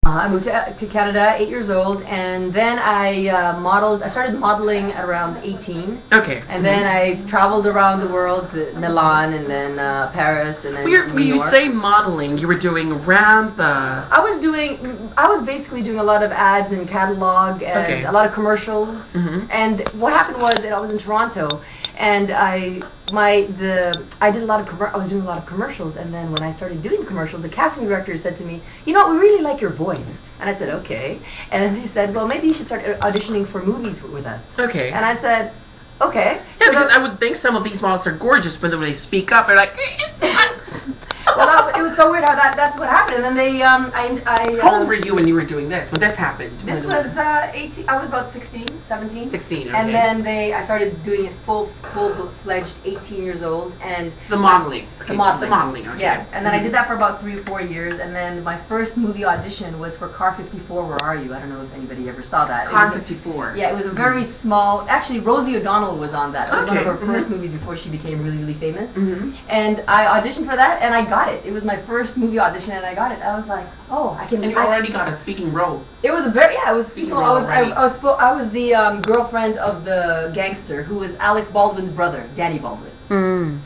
I moved to Canada, 8 years old, and then I modeled. I started modeling at around 18. Okay. And then I traveled around the world to Milan, and then Paris, and then New York. When you say modeling, you were doing ramp. I was basically doing a lot of ads and catalog and a lot of commercials. And what happened was, I was in Toronto, and I did a lot of I was doing a lot of commercials, and then when I started doing commercials, the casting director said to me, "You know what, we really like your voice." And I said, "Okay." And then they said, "Well, maybe you should start auditioning for movies with us." Okay. And I said, "Okay." Yeah, so because I would think some of these models are gorgeous, but then when they speak up, they're like. Well, it was so weird how that's what happened. And then they, How old were you when you were doing this? When this happened? This was 18. I was about 16, 17. 16. Okay. And then I started doing it full-fledged, 18 years old, and the modeling. Okay, the modeling. Okay. Yes. And then I did that for about 3 or 4 years, and then my first movie audition was for Car 54. Where Are You? I don't know if anybody ever saw that. Car 54. Yeah, it was a very small. Actually, Rosie O'Donnell was on that. It was one of her Mm-hmm. first movies before she became really, really famous. And I auditioned for that, and I got it. It was my first movie audition, and I got it. I was like, oh, I can. And you already got a speaking role. It was it was speaking role. I was the girlfriend of the gangster who was Alec Baldwin's brother, Danny Baldwin.